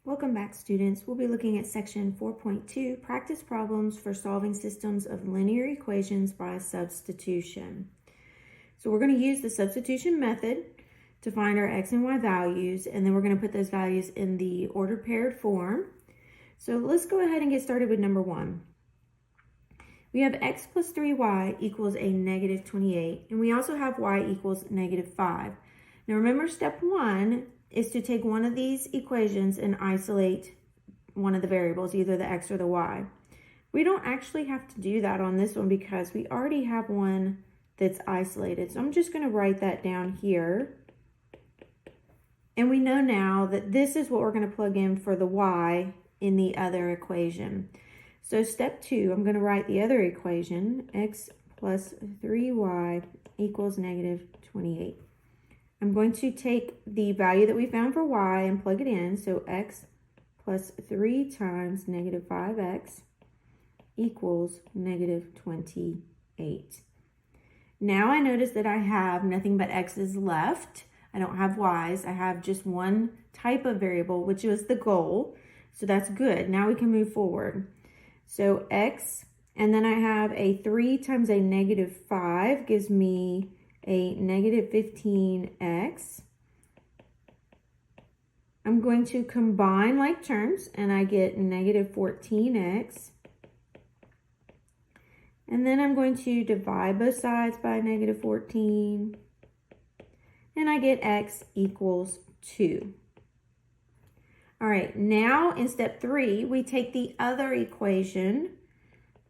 Welcome back, students. We'll be looking at section 4.2, practice problems for solving systems of linear equations by substitution. So we're going to use the substitution method to find our x and y values, and then we're going to put those values in the ordered paired form. So let's go ahead and get started with number 1. We have x plus 3y equals a negative 28, and we also have y equals negative 5. Now remember, step 1 is to take one of these equations and isolate one of the variables, either the x or the y. We don't actually have to do that on this one because we already have one that's isolated. So I'm just going to write that down here. And we know now that this is what we're going to plug in for the y in the other equation. So step 2, I'm going to write the other equation, x plus 3y equals negative 28. I'm going to take the value that we found for y and plug it in. So x plus 3 times negative 5x equals negative 28. Now I notice that I have nothing but x's left. I don't have y's. I have just one type of variable, which was the goal. So that's good. Now we can move forward. So x, and then I have a 3 times a negative 5 gives me a negative 15x. I'm going to combine like terms and I get negative 14x. And then I'm going to divide both sides by negative 14. And I get x equals 2. All right, now in step 3, we take the other equation,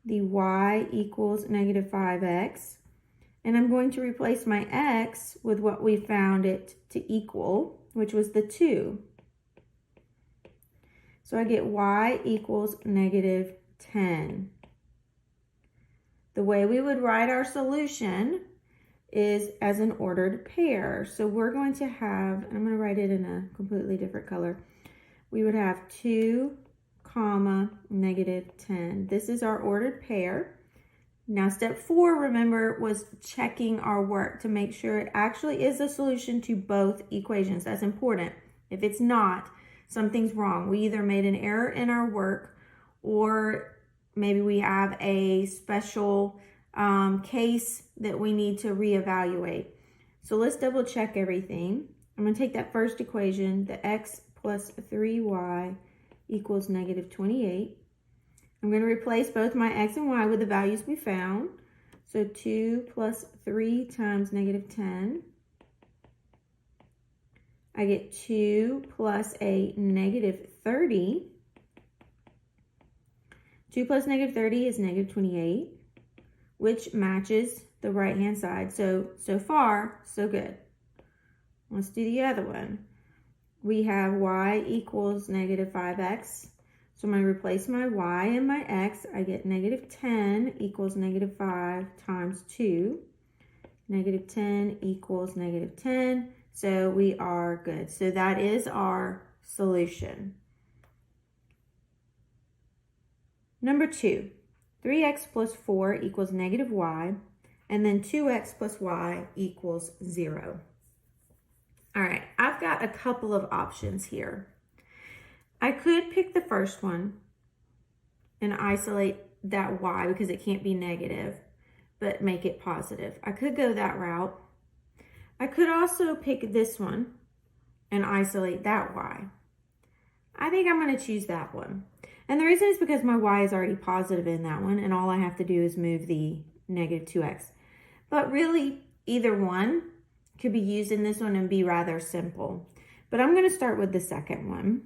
the y equals negative 5x. And I'm going to replace my x with what we found it to equal, which was the 2. So I get y equals negative 10. The way we would write our solution is as an ordered pair. So we're going to have, I'm going to write it in a completely different color. We would have 2, comma, negative 10. This is our ordered pair. Now, step 4, remember, was checking our work to make sure it actually is a solution to both equations. That's important. If it's not, something's wrong. We either made an error in our work, or maybe we have a special case that we need to reevaluate. So let's double check everything. I'm going to take that first equation, the x plus 3y equals negative 28. I'm going to replace both my x and y with the values we found. So 2 plus 3 times negative 10. I get 2 plus a negative 30. 2 plus negative 30 is negative 28, which matches the right-hand side. So far, so good. Let's do the other one. We have y equals negative 5x. So I'm going to replace my y and my x. I get negative 10 equals negative 5 times 2. Negative 10 equals negative 10. So we are good. So that is our solution. Number 2, 3x plus 4 equals negative y. And then 2x plus y equals 0. All right, I've got a couple of options here. I could pick the first one and isolate that y because it can't be negative, but make it positive. I could go that route. I could also pick this one and isolate that y. I think I'm going to choose that one. And the reason is because my y is already positive in that one, and all I have to do is move the negative 2x. But really, either one could be used in this one and be rather simple. But I'm going to start with the second one.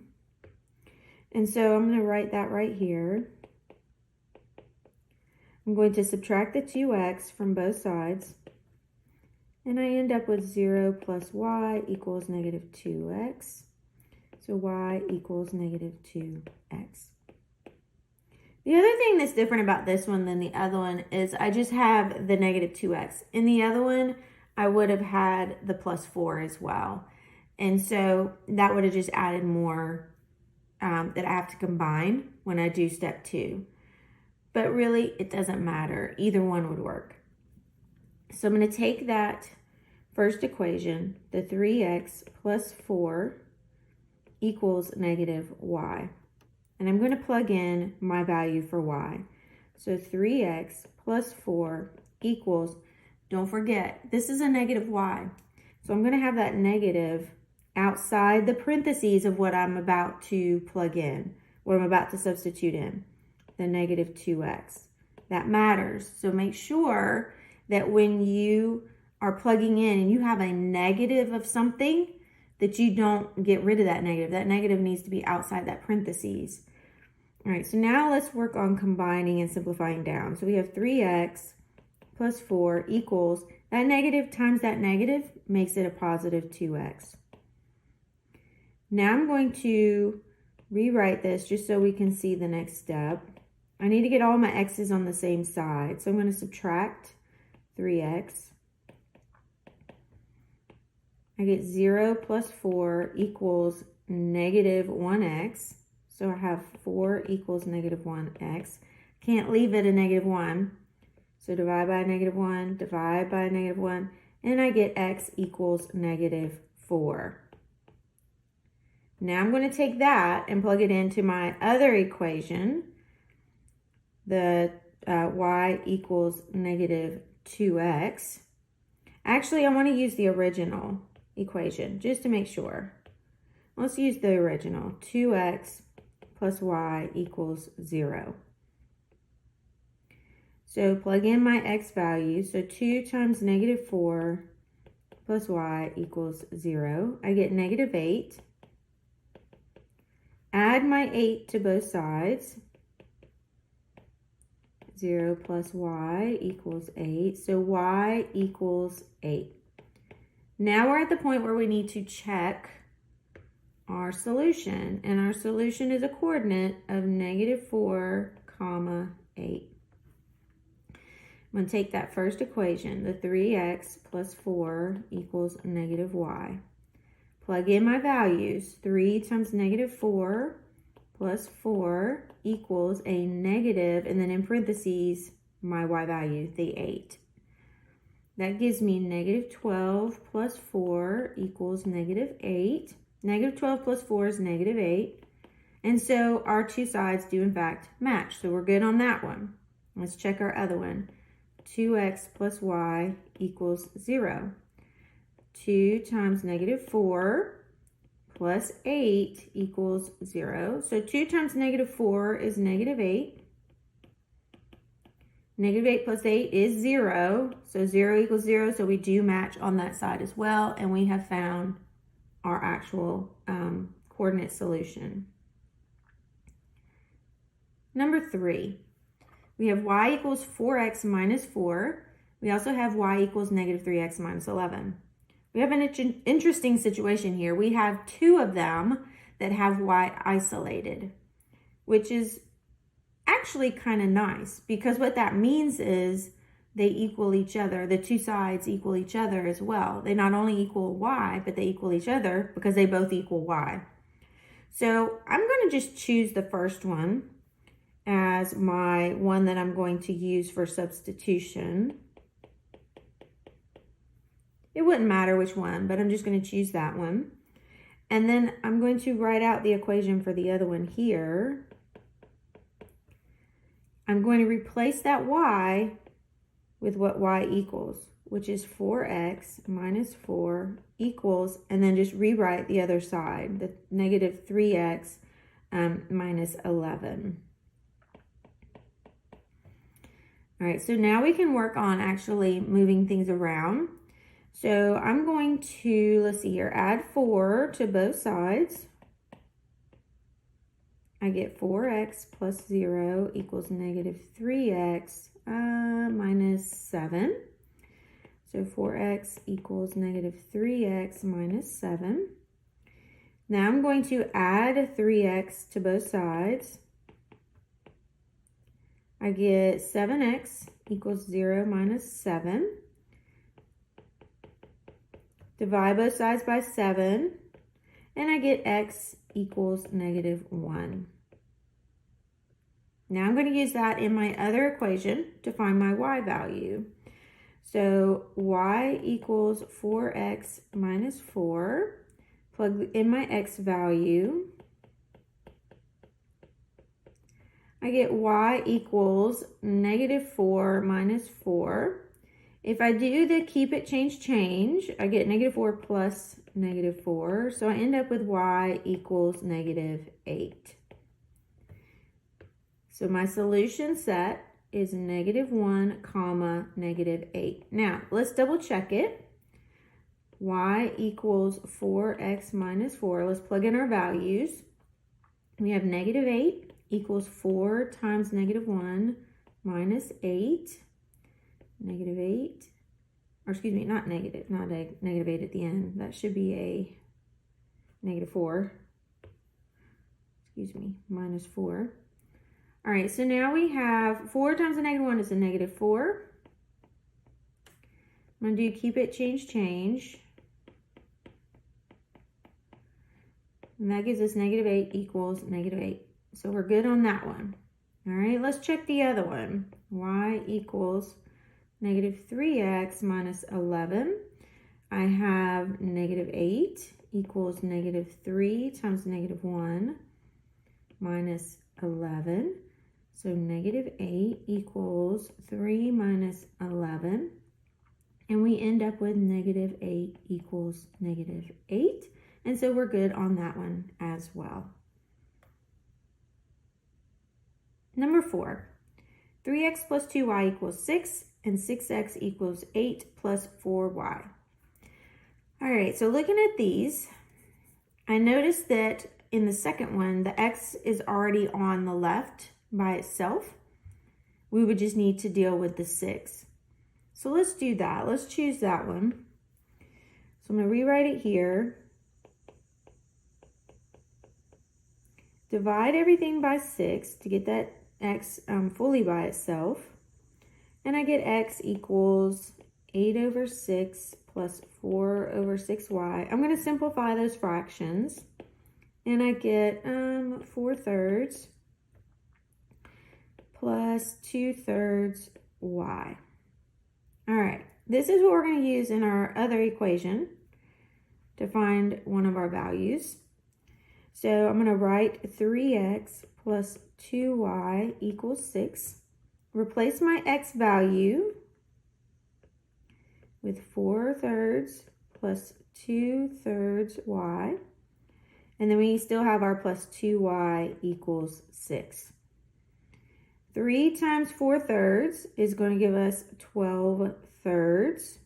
And so I'm going to write that right here. I'm going to subtract the 2x from both sides. And I end up with 0 plus y equals negative 2x. So y equals negative 2x. The other thing that's different about this one than the other one is I just have the negative 2x. In the other one, I would have had the plus 4 as well. And so that would have just added more that I have to combine when I do step 2. But really, it doesn't matter. Either one would work. So I'm going to take that first equation, the 3x plus 4 equals negative y. And I'm going to plug in my value for y. So 3x plus 4 equals, don't forget, this is a negative y. So I'm going to have that negative outside the parentheses of what I'm about to plug in, what I'm about to substitute in, the negative 2x. That matters. So make sure that when you are plugging in and you have a negative of something, that you don't get rid of that negative. That negative needs to be outside that parentheses. All right, so now let's work on combining and simplifying down. So we have 3x plus 4 equals, that negative times that negative makes it a positive 2x. Now I'm going to rewrite this just so we can see the next step. I need to get all my x's on the same side. So I'm going to subtract 3x. I get 0 plus 4 equals negative 1x. So I have 4 equals negative 1x. Can't leave it a negative 1. So divide by a negative 1, divide by a negative 1, and I get x equals negative 4. Now I'm going to take that and plug it into my other equation, the y equals negative 2x. Actually, I want to use the original equation just to make sure. Let's use the original. 2x plus y equals 0. So plug in my x value. So 2 times negative 4 plus y equals 0. I get negative 8. Add my 8 to both sides. 0 plus y equals 8. So y equals 8. Now we're at the point where we need to check our solution. And our solution is a coordinate of negative 4, comma 8. I'm going to take that first equation, the 3x plus 4 equals negative y. Plug in my values. 3 times negative 4 plus 4 equals a negative, and then in parentheses, my y value, the 8. That gives me negative 12 plus 4 equals negative 8. Negative 12 plus 4 is negative 8. And so our two sides do in fact match. So we're good on that one. Let's check our other one. 2x plus y equals 0. 2 times negative 4 plus 8 equals 0. So 2 times negative 4 is negative 8. Negative 8 plus 8 is 0. So 0 equals 0. So we do match on that side as well. And we have found our actual coordinate solution. Number 3. We have y equals 4x minus 4. We also have y equals negative 3x minus 11. We have an interesting situation here. We have two of them that have y isolated, which is actually kind of nice because what that means is they equal each other. The two sides equal each other as well. They not only equal y, but they equal each other because they both equal y. So I'm going to just choose the first one as my one that I'm going to use for substitution. It wouldn't matter which one, but I'm just going to choose that one. And then I'm going to write out the equation for the other one here. I'm going to replace that y with what y equals, which is 4x minus 4 equals, and then just rewrite the other side, the negative 3x minus 11. All right, so now we can work on actually moving things around. So I'm going to, let's see here, add 4 to both sides. I get 4x plus 0 equals negative 3x minus 7. So 4x equals negative 3x minus 7. Now I'm going to add 3x to both sides. I get 7x equals 0 minus 7. Divide both sides by 7. And I get x equals negative 1. Now I'm going to use that in my other equation to find my y value. So y equals 4x minus 4. plug in my x value. I get y equals -4 minus 4. If I do the keep it, change, I get -4 plus -4. So I end up with y equals -8. So my solution set is -1, comma, -8. Now, let's double check it. Y equals 4x minus 4. Let's plug in our values. We have -8 equals 4 times -1 minus 8. -8, or excuse me, not negative, not a -8 at the end. That should be a -4. Excuse me, minus 4. All right, so now we have 4 times a -1 is a -4. I'm going to do keep it, change. And that gives us -8 equals -8. So we're good on that one. All right, let's check the other one. Y equals -3x minus 11. I have -8 equals -3 times -1 minus 11. So -8 equals 3 minus 11. And we end up with -8 equals -8. And so we're good on that one as well. Number 4, 3x plus 2y equals 6, and 6x equals 8 plus 4y. All right, so looking at these, I noticed that in the second one, the x is already on the left by itself. We would just need to deal with the 6. So let's do that. Let's choose that one. So I'm going to rewrite it here. Divide everything by 6 to get that x fully by itself. And I get x equals 8 over 6 plus 4 over 6y. I'm going to simplify those fractions. And I get 4/3 plus 2/3 y. All right, this is what we're going to use in our other equation to find one of our values. So I'm going to write 3x plus 2y equals 6. Replace my x value with 4/3 plus 2/3 y. And then we still have our plus 2y equals 6. 3 times 4/3 is going to give us 12/3.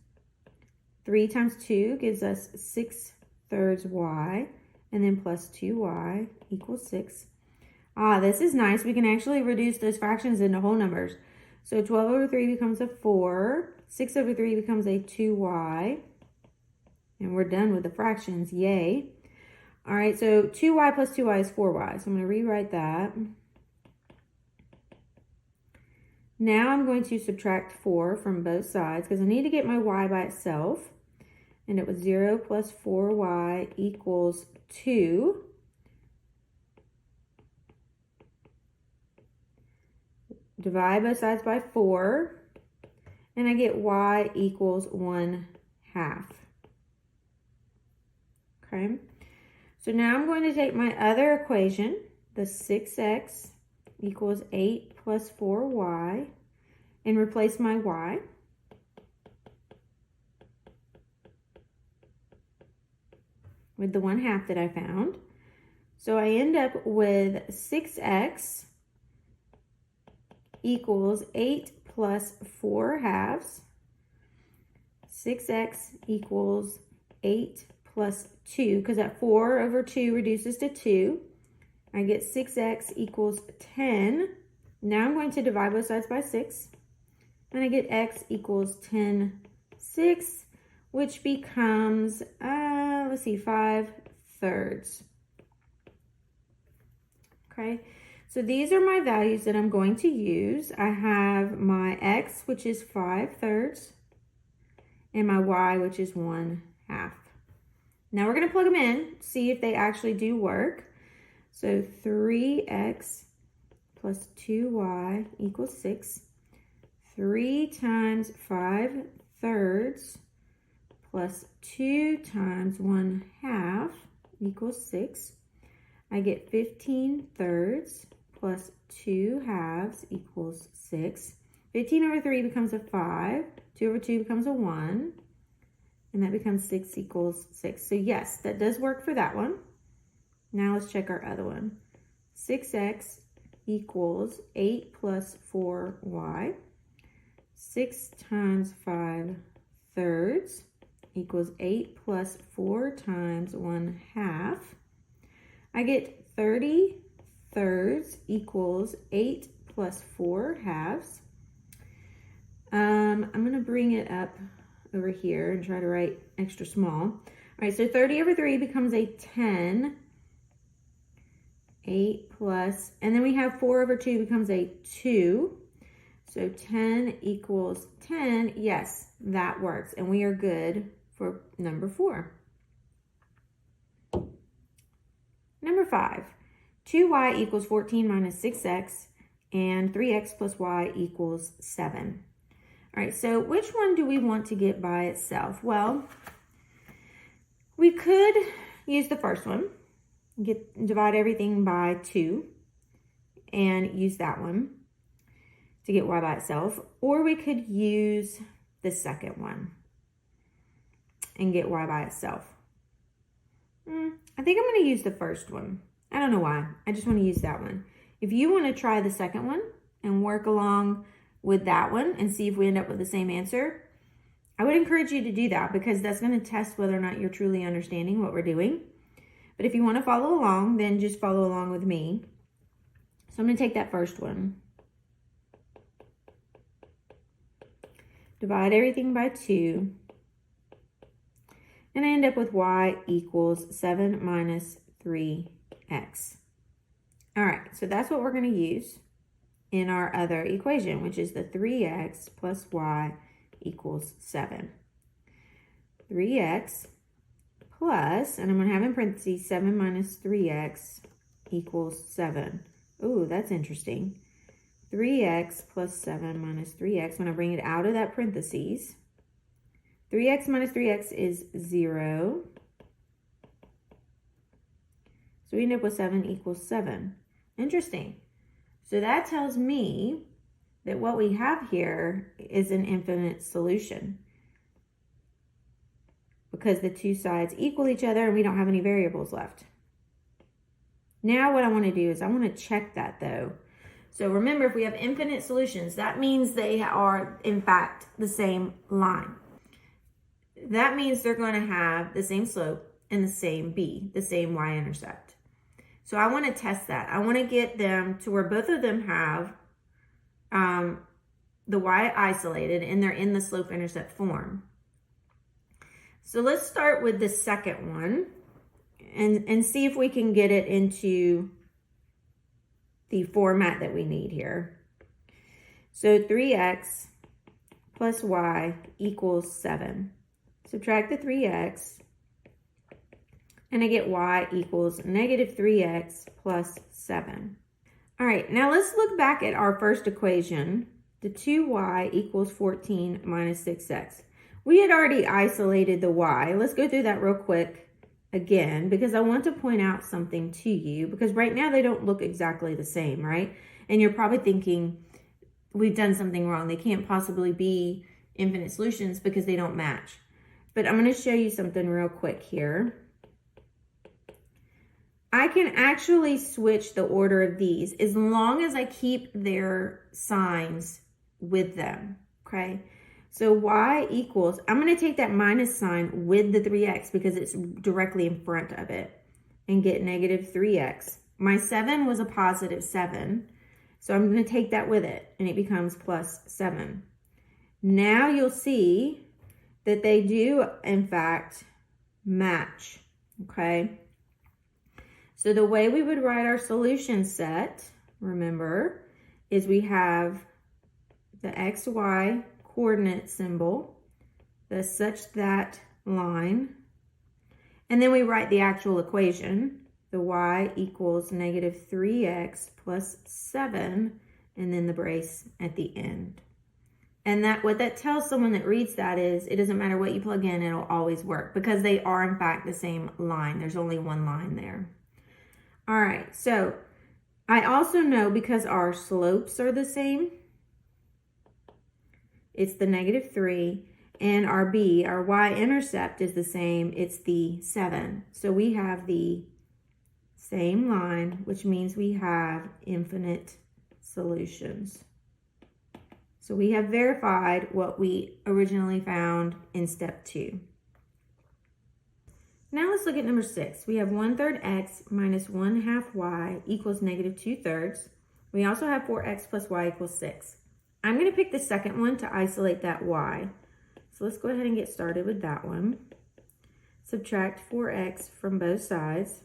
3 times 2 gives us 6/3 y. And then plus 2y equals 6. This is nice. We can actually reduce those fractions into whole numbers. So 12 over 3 becomes a 4. 6 over 3 becomes a 2y. And we're done with the fractions. Yay. All right, so 2y plus 2y is 4y. So I'm going to rewrite that. Now I'm going to subtract 4 from both sides because I need to get my y by itself. And it was 0 plus 4y equals 2. Divide both sides by 4. And I get y equals 1/2. Okay. So now I'm going to take my other equation, the 6x equals 8 plus 4y, and replace my y. With the 1/2 that I found. So I end up with 6x equals 8 plus 4/2. 6x equals 8 plus 2, because that 4 over 2 reduces to 2. I get 6x equals 10. Now I'm going to divide both sides by 6. And I get x equals 10/6, which becomes, let's see, 5/3. Okay, so these are my values that I'm going to use. I have my x, which is 5/3, and my y, which is 1/2. Now we're going to plug them in, see if they actually do work. So 3x plus 2y equals 6. 3 times 5/3 plus 2 times 1/2 equals 6. I get 15 thirds plus 2 halves equals 6. 15 over 3 becomes a 5. 2 over 2 becomes a 1. And that becomes 6 equals 6. So yes, that does work for that one. Now let's check our other one. 6x equals 8 plus 4y. 6 times 5 thirds equals 8 plus 4 times 1 half. I get 30 thirds equals 8 plus 4 halves. I'm going to bring it up over here and try to write extra small. All right, so 30 over 3 becomes a 10. 8 plus, and then we have 4 over 2 becomes a 2. So 10 equals 10. Yes, that works. And we are good for number 4. Number 5, 2y equals 14 minus 6x, and 3x plus y equals 7. All right, so which one do we want to get by itself? Well, we could use the first one. Divide everything by 2 and use that one to get y by itself, or we could use the second one and get y by itself. I think I'm going to use the first one. I don't know why. I just want to use that one. If you want to try the second one and work along with that one and see if we end up with the same answer, I would encourage you to do that, because that's going to test whether or not you're truly understanding what we're doing. But if you want to follow along, then just follow along with me. So I'm going to take that first one. Divide everything by 2. And I end up with y equals 7 minus 3x. All right, so that's what we're going to use in our other equation, which is the 3x plus y equals 7. 3x plus, and I'm going to have in parentheses, 7 minus 3x equals 7. Ooh, that's interesting. 3x plus 7 minus 3x, when I bring it out of that parentheses, 3x minus 3x is 0. So we end up with 7 equals 7. Interesting. So that tells me that what we have here is an infinite solution, because the two sides equal each other and we don't have any variables left. Now what I want to do is I want to check that though. So remember, if we have infinite solutions, that means they are in fact the same line. That means they're going to have the same slope and the same b, the same y-intercept. So I want to test that. I want to get them to where both of them have the y isolated and they're in the slope-intercept form. So let's start with the second one and see if we can get it into the format that we need here. So 3x plus y equals 7. Subtract the 3x, and I get y equals negative 3x plus 7. All right, now let's look back at our first equation, the 2y equals 14 minus 6x. We had already isolated the y. Let's go through that real quick again, because I want to point out something to you, because right now they don't look exactly the same, right? And you're probably thinking, we've done something wrong. They can't possibly be infinite solutions because they don't match. But I'm going to show you something real quick here. I can actually switch the order of these as long as I keep their signs with them, okay? So y equals, I'm going to take that minus sign with the 3x because it's directly in front of it, and get negative 3x. My 7 was a positive 7, so I'm going to take that with it, and it becomes plus 7. Now you'll see that they do, in fact, match, okay? So the way we would write our solution set, remember, is we have the xy coordinate symbol, the such that line, and then we write the actual equation, the y equals negative 3x plus 7, and then the brace at the end. And what that tells someone that reads that is it doesn't matter what you plug in, it'll always work because they are in fact the same line. There's only one line there. All right, so I also know because our slopes are the same, it's the -3, and our y-intercept is the same, it's the 7. So we have the same line, which means we have infinite solutions. So we have verified what we originally found in step 2. Now let's look at number 6. We have 1/3 x minus 1/2 y equals -2/3. We also have 4x plus y equals 6. I'm going to pick the second one to isolate that y. So let's go ahead and get started with that one. Subtract 4x from both sides.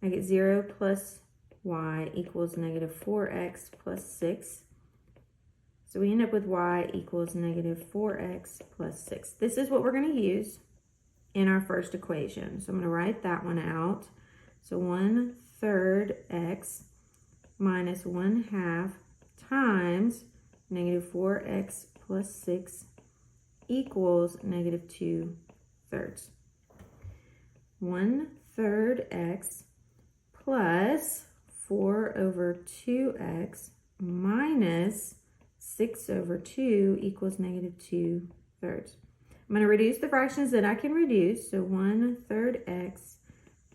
I get 0 plus y equals -4x plus 6. So we end up with y equals -4x plus 6. This is what we're going to use in our first equation. So I'm going to write that one out. So 1/3 x minus 1/2 times -4x plus 6 equals -2/3. 1/3 x plus 4/2x minus 6/2 equals -2/3. I'm going to reduce the fractions that I can reduce. So 1/3 x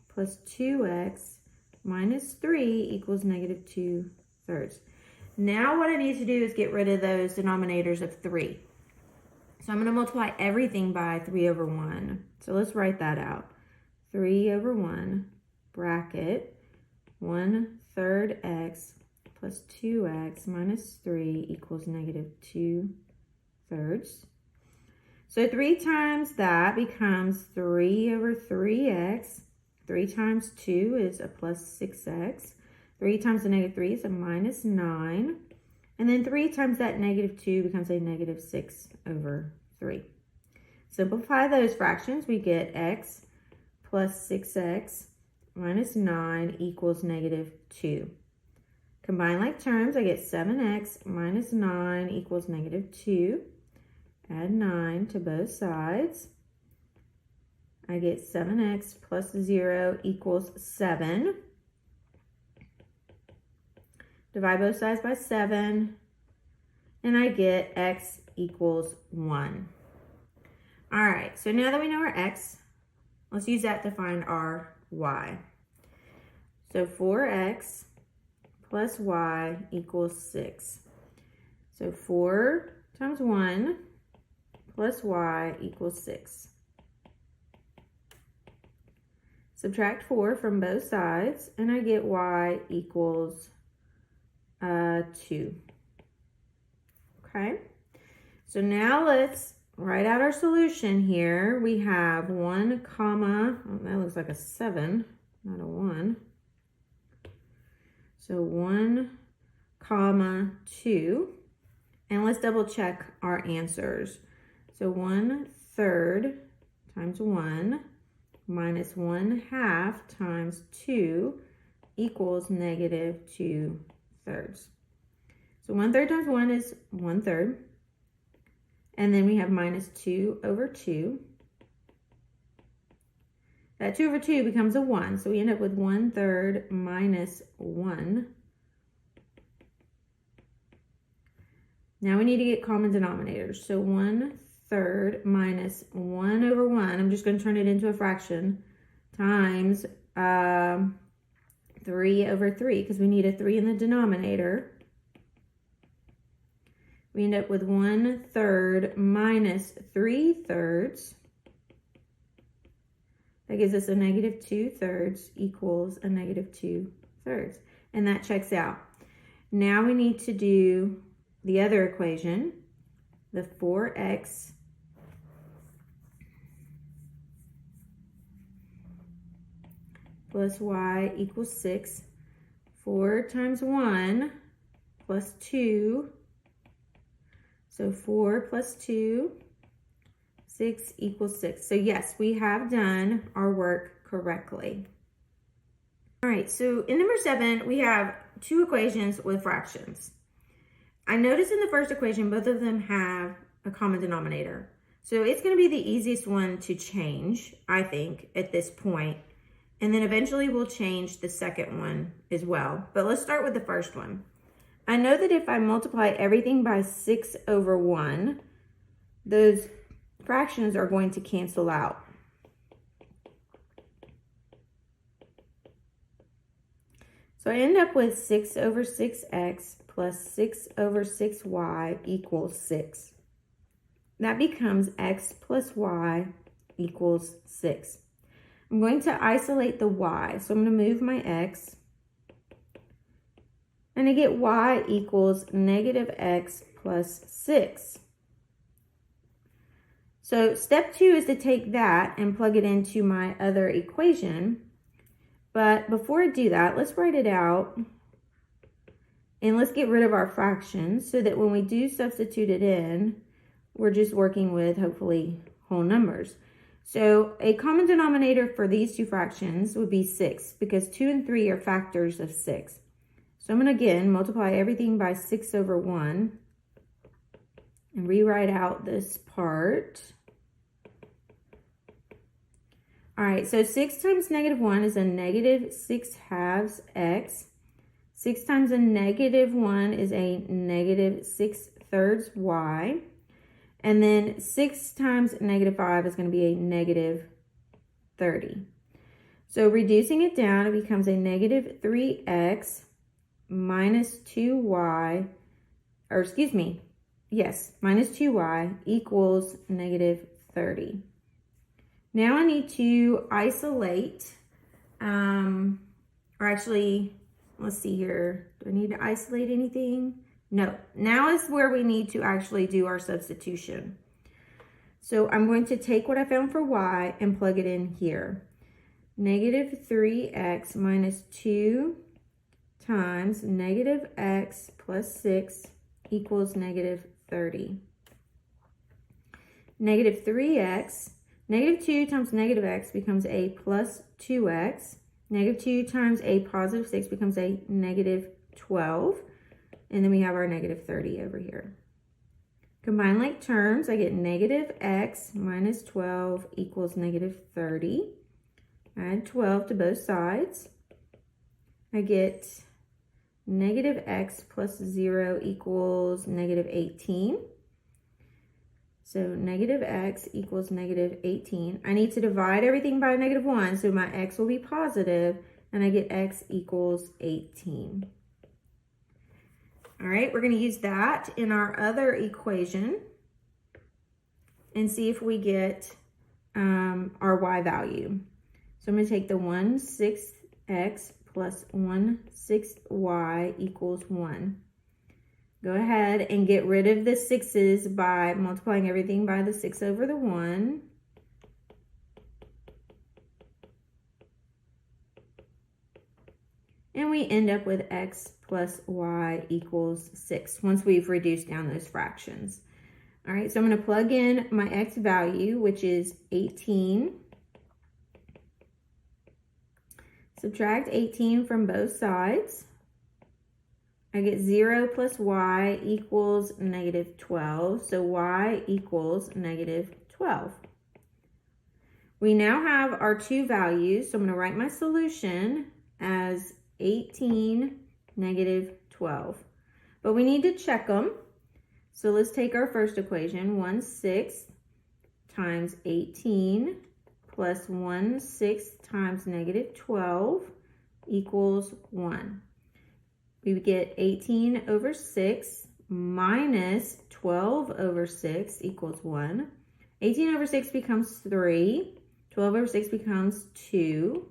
plus 2x minus 3 equals -2/3. Now what I need to do is get rid of those denominators of 3. So I'm going to multiply everything by 3/1. So let's write that out. 3/1 bracket 1/3 x plus 2x minus 3 equals -2/3. So 3 times that becomes 3/3x. 3 times 2 is a plus 6x. 3 times the -3 is a minus 9. And then 3 times that -2 becomes a -6/3. Simplify those fractions. We get x plus 6x minus 9 equals -2. Combine like terms, I get 7x minus 9 equals -2. Add 9 to both sides. I get 7x plus 0 equals 7. Divide both sides by 7. And I get x equals 1. All right, so now that we know our x, let's use that to find our y. So 4x plus y equals 6. So 4 times 1 plus y equals 6. Subtract 4 from both sides, and I get y equals 2. Okay, so now let's write out our solution here. We have 1 comma, oh, that looks like a 7, not a 1. So 1 comma 2, and let's double check our answers. So 1/3 times 1 minus 1/2 times 2 equals -2/3. So 1/3 times 1 is 1/3. And then we have minus 2/2. That 2/2 becomes a 1. So we end up with 1/3 minus 1. Now we need to get common denominators. So 1/3 minus 1/1, I'm just going to turn it into a fraction, times 3/3, because we need a 3 in the denominator. We end up with 1/3 minus 3/3. That gives us a -2/3 equals a -2/3. And that checks out. Now we need to do the other equation, the 4x plus y equals 6. 4 times 1 plus 2. So 4 plus 2, 6 equals 6. So yes, we have done our work correctly. All right, so in number 7, we have 2 equations with fractions. I noticed in the first equation, both of them have a common denominator. So it's going to be the easiest one to change, I think, at this point. And then eventually we'll change the second one as well. But let's start with the first one. I know that if I multiply everything by 6/1, those fractions are going to cancel out. So I end up with 6/6x plus 6/6y equals 6. That becomes x plus y equals 6. I'm going to isolate the y. So I'm going to move my x. And I get y equals negative x plus 6. So step 2 is to take that and plug it into my other equation. But before I do that, let's write it out. And let's get rid of our fractions so that when we do substitute it in, we're just working with, hopefully, whole numbers. So a common denominator for these two fractions would be 6 because 2 and 3 are factors of 6. So I'm going to, again, multiply everything by 6/1 and rewrite out this part. All right, so 6 times -1 is a negative 6/2 x. 6 times a -1 is a negative 6/3 y. And then 6 times -5 is going to be a negative 30. So reducing it down, it becomes a negative 3x minus 2y, or excuse me, yes, minus 2y equals negative 30. Now I need to isolate, or actually, let's see here. Do I need to isolate anything? No. Now is where we need to actually do our substitution. So I'm going to take what I found for y and plug it in here. Negative 3x minus 2 times negative x plus 6 equals negative 30. Negative 3x, negative 2 times negative x becomes a plus 2x. Negative 2 times a positive 6 becomes a negative 12. And then we have our negative 30 over here. Combine like terms, I get negative x minus 12 equals negative 30. Add 12 to both sides. I get negative x plus 0 equals negative 18. So negative x equals negative 18. I need to divide everything by -1, so my x will be positive, and I get x equals 18. All right, we're going to use that in our other equation and see if we get our y value. So I'm going to take the 1/6x plus 1/6y equals 1. Go ahead and get rid of the 6's by multiplying everything by the 6/1. And we end up with x plus y equals 6 once we've reduced down those fractions. All right, so I'm going to plug in my x value, which is 18. Subtract 18 from both sides. I get 0 plus y equals negative 12. So y equals negative 12. We now have our two values. So I'm going to write my solution as 18, negative 12. But we need to check them. So let's take our first equation, 1/6 times 18 plus 1/6 times negative 12 equals 1. We get 18/6 minus 12/6 equals 1. 18/6 becomes 3. 12/6 becomes 2.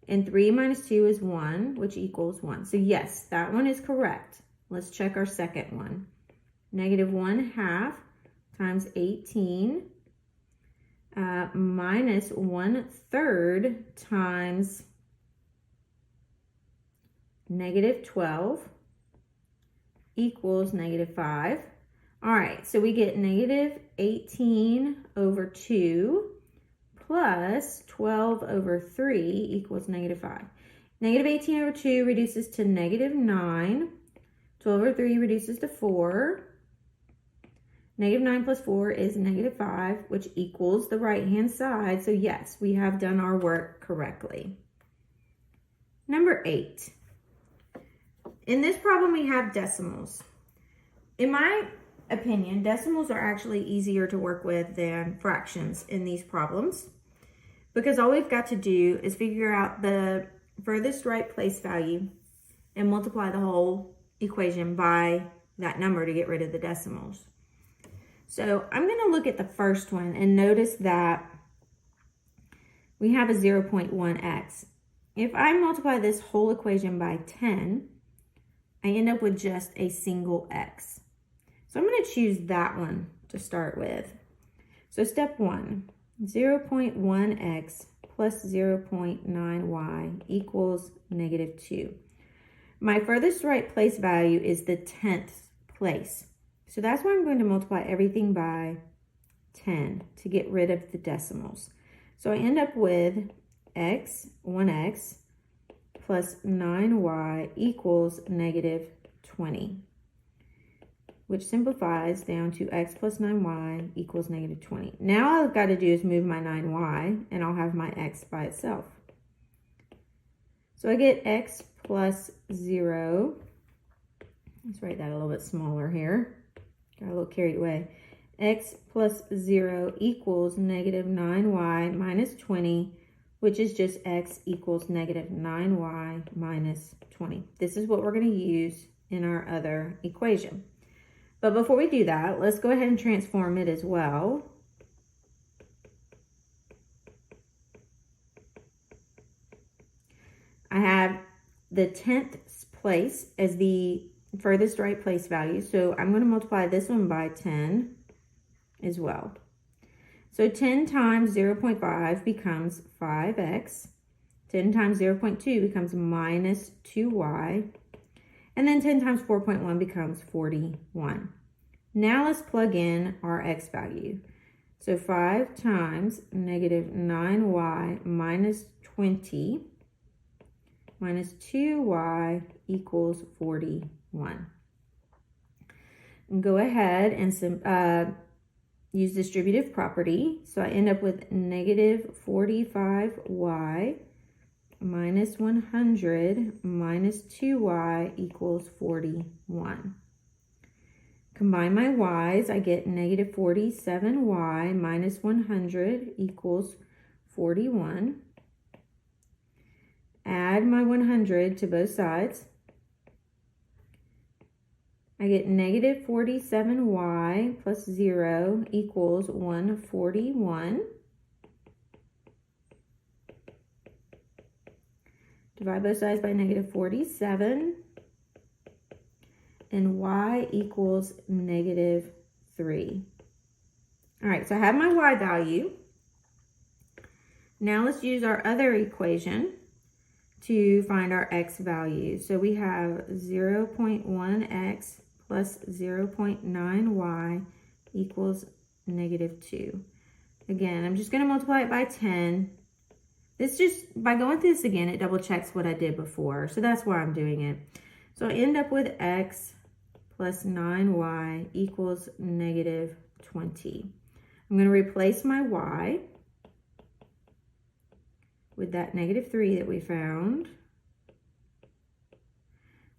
And 3 minus 2 is 1, which equals 1. So yes, that one is correct. Let's check our second one. Negative 1/2 times 18 minus 1/3 times negative 12 equals negative 5. All right, so we get negative 18/2 plus 12/3 equals negative 5. Negative 18/2 reduces to negative 9. 12 over 3 reduces to 4. Negative 9 plus 4 is negative 5, which equals the right-hand side. So yes, we have done our work correctly. Number 8. In this problem, we have decimals. In my opinion, decimals are actually easier to work with than fractions in these problems, because all we've got to do is figure out the furthest right place value and multiply the whole equation by that number to get rid of the decimals. So I'm going to look at the first one and notice that we have a 0.1x. If I multiply this whole equation by 10, I end up with just a single x. So I'm going to choose that one to start with. So step 1, 0.1x plus 0.9y equals negative 2. My furthest right place value is the 10th place. So that's why I'm going to multiply everything by 10 to get rid of the decimals. So I end up with 1x plus 9y equals negative 20, which simplifies down to x plus 9y equals negative 20. Now all I've got to do is move my 9y, and I'll have my x by itself. So I get x plus 0. Let's write that a little bit smaller here. Got a little carried away. X plus 0 equals negative 9y minus 20, which is just x equals negative 9y minus 20. This is what we're going to use in our other equation. But before we do that, let's go ahead and transform it as well. I have the 10th place as the furthest right place value, so I'm going to multiply this one by 10 as well. So 10 times 0.5 becomes 5x. 10 times 0.2 becomes minus 2y. And then 10 times 4.1 becomes 41. Now let's plug in our x value. So 5 times negative 9y minus 20 minus 2y equals 41. And go ahead and use distributive property. So I end up with negative 45y minus 100 minus 2y equals 41. Combine my y's, I get negative 47y minus 100 equals 41. Add my 100 to both sides. I get negative 47y plus 0 equals 141. Divide both sides by negative 47. And y equals negative 3. All right, so I have my y value. Now let's use our other equation to find our x value. So we have 0.1x plus 0.9y equals negative 2. Again, I'm just going to multiply it by 10. This just, by going through this again, it double checks what I did before. So that's why I'm doing it. So I end up with x plus 9y equals negative 20. I'm going to replace my y with that negative 3 that we found.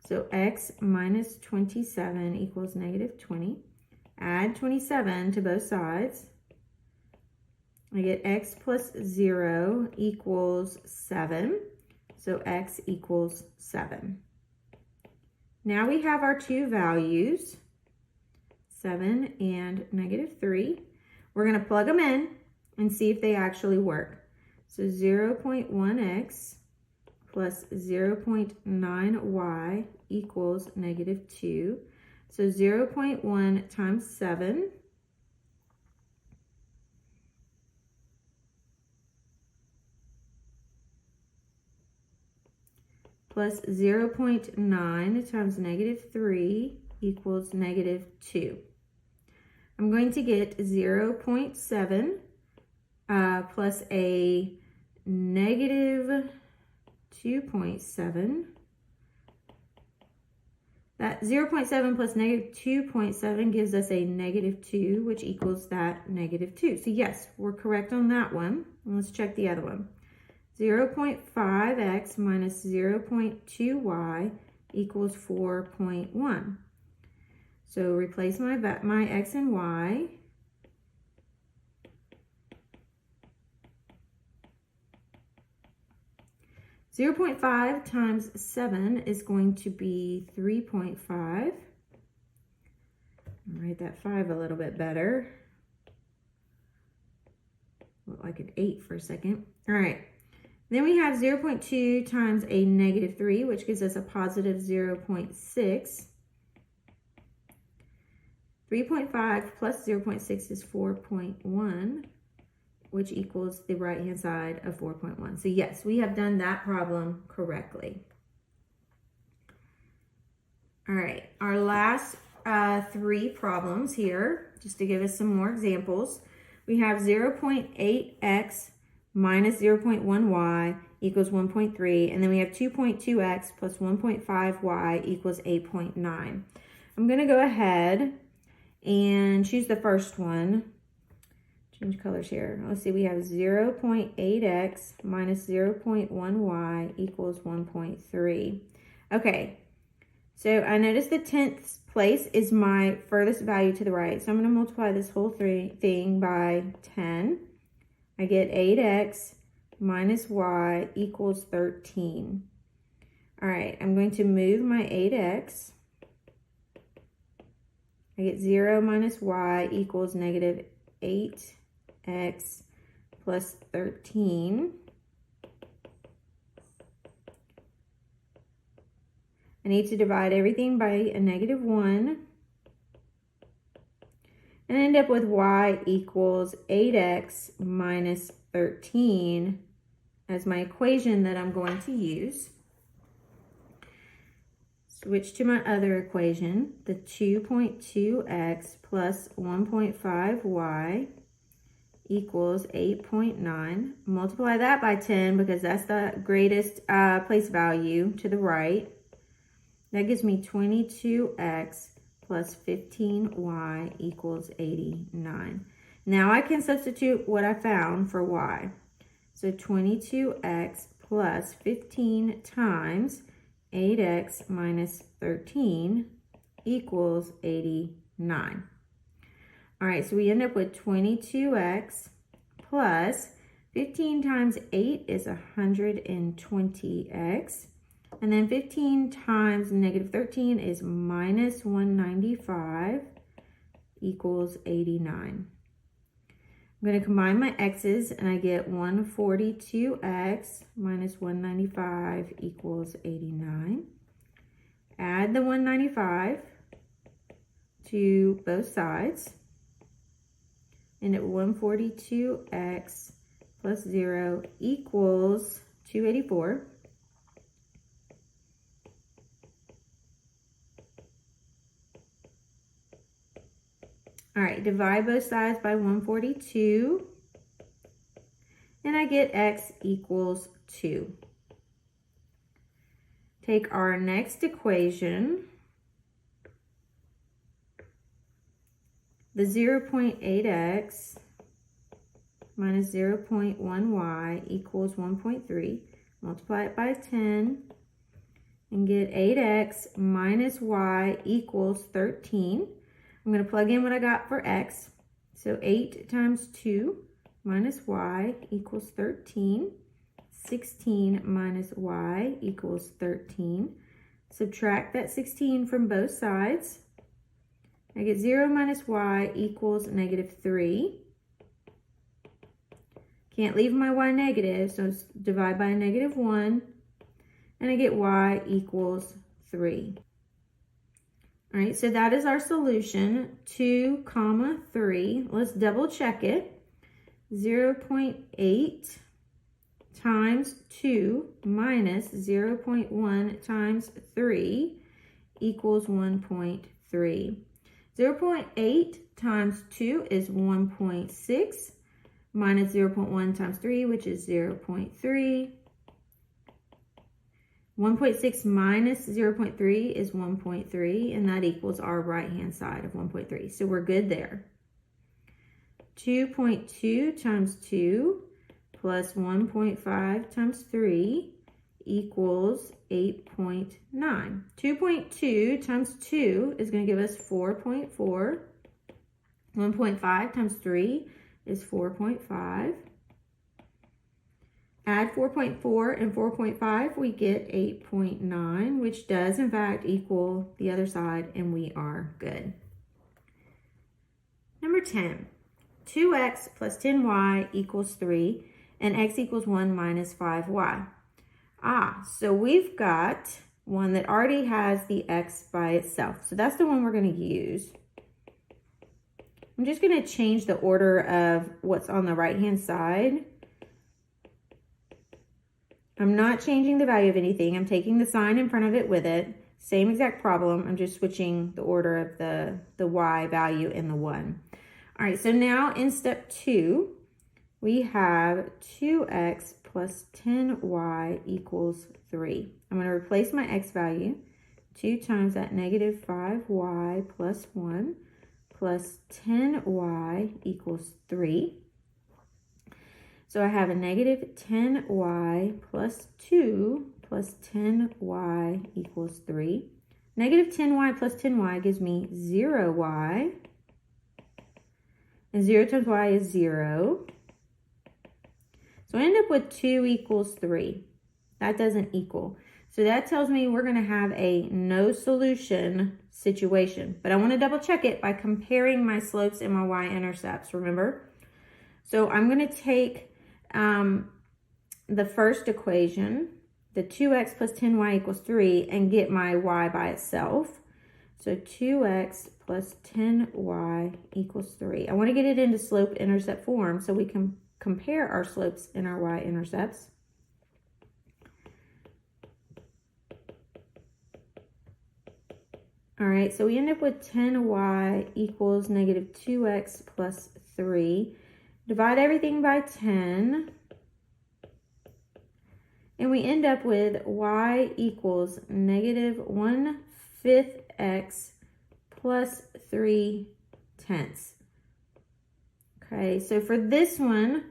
So x minus 27 equals negative 20. Add 27 to both sides. I get x plus 0 equals 7. So x equals 7. Now we have our two values, 7 and negative 3. We're going to plug them in and see if they actually work. So 0.1x plus 0.9y equals negative 2. So 0.1 times 7 plus 0.9 times negative 3 equals negative 2. I'm going to get 0.7 plus a negative 2.7. That 0.7 plus negative 2.7 gives us a negative 2, which equals that negative 2. So yes, we're correct on that one. And let's check the other one. 0.5x minus 0.2y equals 4.1. So replace my x and y. Zero 0.5 times 7 is going to be 3.5. I'll write that 5 a little bit better. Looked like an 8 for a second. All right. Then we have 0.2 times a negative 3, which gives us a positive 0.6. 3.5 plus 0.6 is 4.1, which equals the right-hand side of 4.1. So yes, we have done that problem correctly. All right, our last 3 problems here, just to give us some more examples. We have 0.8x minus 0.1y equals 1.3, and then we have 2.2x plus 1.5y equals 8.9. I'm gonna go ahead and choose the first one. Change colors here. Let's see, we have 0.8x minus 0.1y equals 1.3. Okay, so I notice the 10th place is my furthest value to the right. So I'm going to multiply this whole thing by 10. I get 8x minus y equals 13. All right, I'm going to move my 8x. I get 0 minus y equals negative 8x plus 13. I need to divide everything by a negative 1. And end up with y equals 8x minus 13 as my equation that I'm going to use. Switch to my other equation, the 2.2x plus 1.5y equals 8.9. Multiply that by 10 because that's the greatest place value to the right. That gives me 22x plus 15y equals 89. Now I can substitute what I found for y. So 22x plus 15 times 8x minus 13 equals 89. All right, so we end up with 22x plus 15 times 8 is 120x. And then 15 times negative 13 is minus 195 equals 89. I'm going to combine my x's and I get 142x minus 195 equals 89. Add the 195 to both sides. And at 142x plus 0 equals 284. All right, divide both sides by 142, and I get x equals 2. Take our next equation, the 0.8x minus 0.1y equals 1.3. Multiply it by 10, and get 8x minus y equals 13. I'm going to plug in what I got for x. So 8 times 2 minus y equals 13. 16 minus y equals 13. Subtract that 16 from both sides. I get 0 minus y equals negative 3. Can't leave my y negative, so divide by a negative 1. And I get y equals 3. All right, so that is our solution, 2, 3. Let's double check it. 0.8 times 2 minus 0.1 times 3 equals 1.3. 0.8 times 2 is 1.6 minus 0.1 times 3, which is 0.3. 1.6 minus 0.3 is 1.3, and that equals our right-hand side of 1.3. So we're good there. 2.2 times 2 plus 1.5 times 3 equals 8.9. 2.2 times 2 is going to give us 4.4. 1.5 times 3 is 4.5. Add 4.4 and 4.5, we get 8.9, which does in fact equal the other side, and we are good. Number 10, 2x plus 10y equals 3, and x equals 1 minus 5y. So we've got one that already has the x by itself. So that's the one we're going to use. I'm just going to change the order of what's on the right-hand side. I'm not changing the value of anything. I'm taking the sign in front of it with it. Same exact problem. I'm just switching the order of the y value in the 1. All right, so now in step 2, we have 2x plus 10y equals 3. I'm going to replace my x value. 2 times that negative 5y plus 1 plus 10y equals 3. So I have a negative 10y plus 2 plus 10y equals 3. Negative 10y plus 10y gives me 0y. And 0 times y is 0. So I end up with 2 equals 3. That doesn't equal. So that tells me we're going to have a no solution situation. But I want to double check it by comparing my slopes and my y-intercepts, remember? So I'm going to take the first equation, the 2x plus 10y equals 3, and get my y by itself. So 2x plus 10y equals 3. I want to get it into slope-intercept form so we can compare our slopes and our y-intercepts. All right, so we end up with 10y equals negative 2x plus 3. Divide everything by 10. And we end up with y equals negative 1/5 x plus 3/10. Okay, so for this one,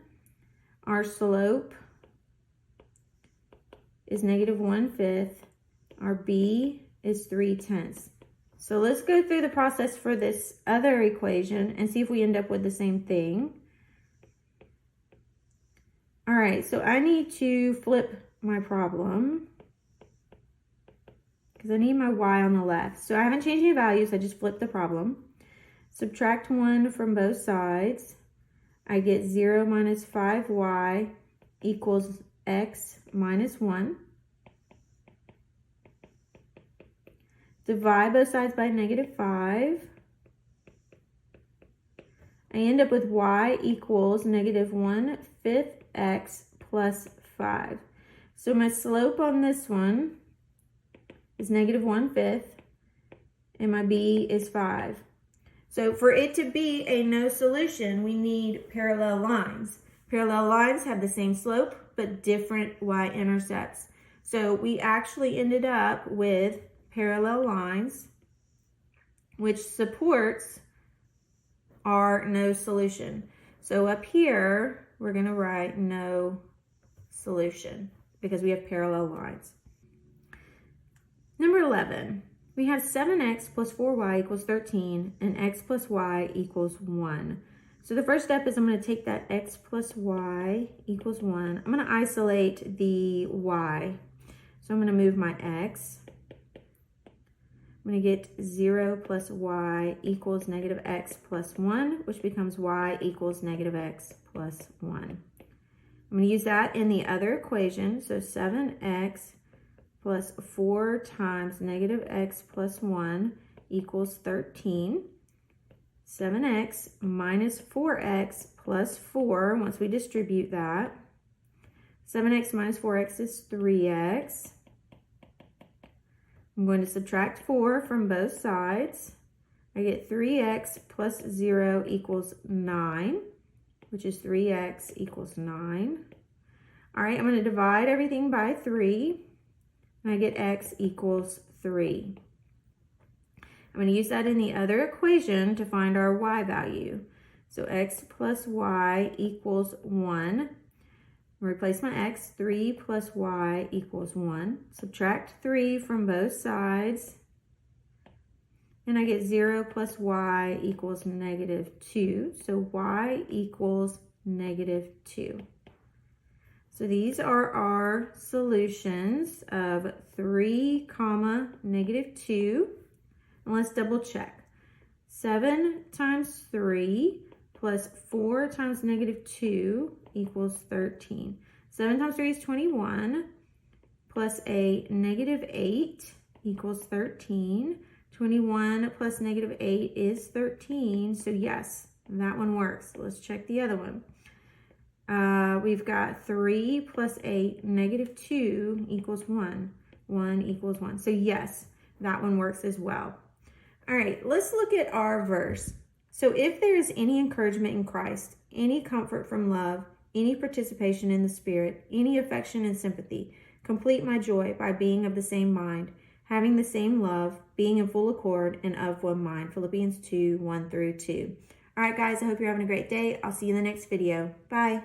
our slope is negative 1/5. Our b is 3/10. So let's go through the process for this other equation and see if we end up with the same thing. All right, so I need to flip my problem because I need my y on the left. So I haven't changed any values, I just flipped the problem. Subtract 1 from both sides. I get 0 minus 5y equals x minus 1. Divide both sides by negative 5. I end up with y equals negative 1/5 x plus 5. So my slope on this one is negative 1/5, and my b is 5. So for it to be a no solution, we need parallel lines. Parallel lines have the same slope, but different y-intercepts. So we actually ended up with parallel lines, which supports our no solution. So up here, we're going to write no solution because we have parallel lines. Number 11, we have 7x plus 4y equals 13 and x plus y equals 1. So the first step is I'm going to take that x plus y equals 1. I'm going to isolate the y. So I'm going to move my x. I'm going to get 0 plus y equals negative x plus 1, which becomes y equals negative x plus 1. I'm going to use that in the other equation. So 7x plus 4 times negative x plus 1 equals 13. 7x minus 4x plus 4, once we distribute that. 7x minus 4x is 3x. I'm going to subtract 4 from both sides. I get 3x plus 0 equals 9, which is 3x equals 9. All right, I'm going to divide everything by 3. and I get x equals 3. I'm going to use that in the other equation to find our y value. So x plus y equals 1. Replace my x, 3 plus y equals 1. Subtract 3 from both sides. And I get 0 plus y equals negative 2. So y equals negative 2. So these are our solutions of 3 comma negative 2. And let's double check. 7 times 3 plus 4 times negative 2 equals 13. 7 times 3 is 21 plus a negative 8 equals 13. 21 plus negative 8 is 13. So yes, that one works. Let's check the other one. We've got 3 plus a negative 2 equals 1. 1 equals 1. So yes, that one works as well. All right, let's look at our verse. So if there is any encouragement in Christ, any comfort from love, any participation in the Spirit, any affection and sympathy, complete my joy by being of the same mind, having the same love, being in full accord, and of one mind. Philippians 2, 1 through 2. All right, guys, I hope you're having a great day. I'll see you in the next video. Bye.